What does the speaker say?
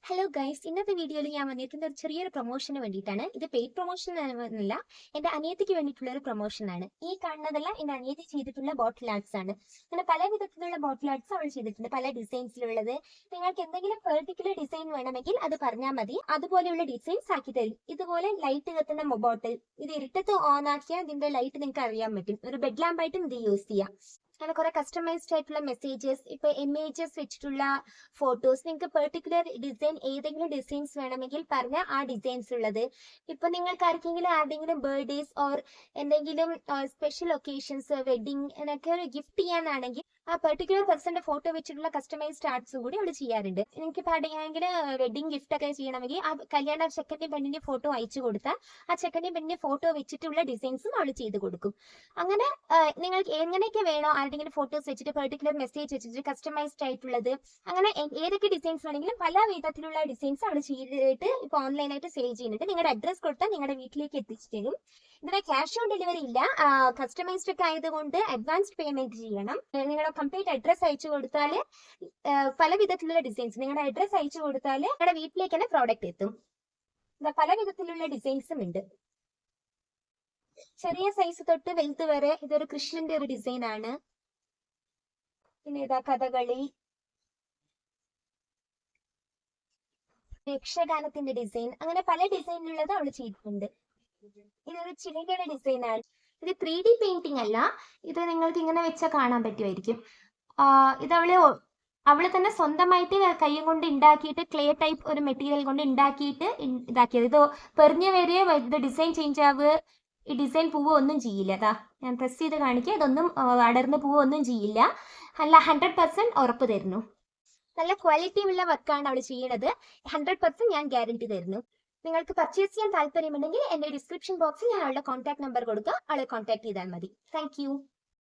Hello guys, ഇന്നത്തെ വീഡിയോയിൽ ഞാൻ വന്നിരിക്കുന്ന ഒരു ചെറിയൊരു പ്രൊമോഷന് വേണ്ടിയിട്ടാണ്. ഇത് പെയ്ഡ് പ്രൊമോഷൻ എന്നല്ല, എന്റെ അനിയത്തിക്ക് വേണ്ടിയിട്ടുള്ള ഒരു പ്രൊമോഷനാണ്. ഈ കാണുന്നതെല്ലാം എന്റെ അനിയത്തി ചെയ്തിട്ടുള്ള ബോട്ടിൽ ആർട്സ് ആണ്. അങ്ങനെ പല വിധത്തിലുള്ള ബോട്ടിൽ ആർട്സ് അവൾ ചെയ്തിട്ടുണ്ട്, പല ഡിസൈൻസിലുള്ളത്. നിങ്ങൾക്ക് എന്തെങ്കിലും പെർട്ടിക്കുലർ ഡിസൈൻ വേണമെങ്കിൽ അത് പറഞ്ഞാൽ മതി, അതുപോലെയുള്ള ഡിസൈൻസ് ആക്കി തരും. ഇതുപോലെ ലൈറ്റ് കത്തുന്ന ബോട്ടിൽ, ഇത് ഇരുട്ടത്ത് ഓൺ ആക്കിയാൽ ഇതിന്റെ ലൈറ്റ് നിങ്ങൾക്ക് അറിയാൻ പറ്റും. ഒരു ബെഡ് ലാമ്പായിട്ടും ഇത് യൂസ് ചെയ്യാം. അങ്ങനെ കുറെ കസ്റ്റമൈസ്ഡ് ആയിട്ടുള്ള മെസ്സേജസ്, ഇപ്പൊ ഇമേജസ് വെച്ചിട്ടുള്ള ഫോട്ടോസ്, നിങ്ങൾക്ക് പെർട്ടിക്കുലർ ഡിസൈൻ ഏതെങ്കിലും ഡിസൈൻസ് വേണമെങ്കിൽ പറഞ്ഞ ആ ഡിസൈൻസ് ഉള്ളത്. ഇപ്പൊ നിങ്ങൾക്ക് ആരുടെങ്കിലും ബർത്ത്ഡേസ് ഓർ എന്തെങ്കിലും സ്പെഷ്യൽ ഒക്കേഷൻസ്, വെഡിങ് എന്നൊക്കെ ഒരു ഗിഫ്റ്റ് ചെയ്യാനാണെങ്കിൽ ആ പെർട്ടിക്കുലർ പേഴ്സന്റെ ഫോട്ടോ വെച്ചിട്ടുള്ള കസ്റ്റമൈസ്ഡ് ആർട്സും കൂടി അവിടെ ചെയ്യാറുണ്ട്. നിങ്ങൾക്ക് ആണെങ്കിൽ വെഡിങ് ഗിഫ്റ്റ് ഒക്കെ ചെയ്യണമെങ്കിൽ ആ കല്യാണ ചെക്കൻ്റെ പെണ്ണിന്റെ ഫോട്ടോ അയച്ചു കൊടുത്താൽ ആ ചെക്കൻ്റെ പെണ്ണിന്റെ ഫോട്ടോ വെച്ചിട്ടുള്ള ഡിസൈൻസും അവൾ ചെയ്ത് കൊടുക്കും. അങ്ങനെ നിങ്ങൾക്ക് എങ്ങനെയൊക്കെ വേണോ, ആരുടെങ്കിലും ഫോട്ടോസ് വെച്ചിട്ട് പെർട്ടിക്കുലർ മെസ്സേജ് വെച്ചിട്ട് കസ്റ്റമൈസ്ഡ് ആയിട്ടുള്ളത്, അങ്ങനെ ഏതൊക്കെ ഡിസൈൻസ് വേണമെങ്കിലും പല വിധത്തിലുള്ള ഡിസൈൻസ് അവിടെ ചെയ്തിട്ട് ഇപ്പൊ ഓൺലൈനായിട്ട് സെയിൽ ചെയ്യുന്നുണ്ട്. നിങ്ങളുടെ അഡ്രസ് കൊടുത്താൽ നിങ്ങളുടെ വീട്ടിലേക്ക് എത്തിച്ചു തരും. ഇതിന് ക്യാഷ് ഓൺ ഡെലിവറി ഇല്ല. കസ്റ്റമൈസ്ഡ് ഒക്കെ ആയതുകൊണ്ട് അഡ്വാൻസ് പേയ്മെന്റ് ചെയ്യണം. നിങ്ങളുടെ കംപ്ലീറ്റ് അഡ്രസ് അയച്ചു കൊടുത്താൽ പല വിധത്തിലുള്ള ഡിസൈൻസ് നിങ്ങളുടെ അഡ്രസ് അയച്ചു കൊടുത്താൽ നിങ്ങളുടെ വീട്ടിലേക്ക് തന്നെ പ്രോഡക്റ്റ് എത്തും. പല വിധത്തിലുള്ള ഡിസൈൻസും ഉണ്ട്, ചെറിയ സൈസ് തൊട്ട് വലുത് വരെ. ഇതൊരു കൃഷ്ണന്റെ ഒരു ഡിസൈൻ ആണ്. പിന്നെ ഇതാ കഥകളി, യക്ഷഗാനത്തിന്റെ ഡിസൈൻ, അങ്ങനെ പല ഡിസൈനിലുള്ളത് അവള് ചെയ്തിട്ടുണ്ട്. ഇതൊരു ചിലങ്കയുടെ ഡിസൈൻ ആണ്. ഇത് 3D പെയിന്റിംഗ് അല്ല, ഇത് നിങ്ങൾക്ക് ഇങ്ങനെ വെച്ചാൽ കാണാൻ പറ്റുമായിരിക്കും. ഇത് അവള് തന്നെ സ്വന്തമായിട്ട് കൈയും കൊണ്ട് ഉണ്ടാക്കിയിട്ട്, ക്ലേ ടൈപ്പ് ഒരു മെറ്റീരിയൽ കൊണ്ട് ഉണ്ടാക്കിയിട്ട് ഇതാക്കിയത്. ഇത് പെറിഞ്ഞു വരെ ഇത് ഡിസൈൻ ചേഞ്ച് ആവുക, ഈ ഡിസൈൻ പൂവ് ഒന്നും ചെയ്യില്ല. അതാ ഞാൻ പ്രസ് ചെയ്ത് കാണിക്കുക, ഇതൊന്നും അടർന്ന് പൂവ് ഒന്നും ചെയ്യില്ല. അല്ല, 100% ഉറപ്പ് തരുന്നു. നല്ല ക്വാളിറ്റി ഉള്ള വർക്കാണ് അവൾ ചെയ്യണത്. 100% ഞാൻ ഗ്യാരണ്ടി തരുന്നു. നിങ്ങൾക്ക് പർച്ചേസ് ചെയ്യാൻ താല്പര്യമുണ്ടെങ്കിൽ എന്റെ ഡിസ്ക്രിപ്ഷൻ ബോക്സിൽ ഞാൻ അവളുടെ കോൺടാക്ട് നമ്പർ കൊടുക്കുക, അവളെ കോൺടാക്ട് ചെയ്താൽ മതി. താങ്ക്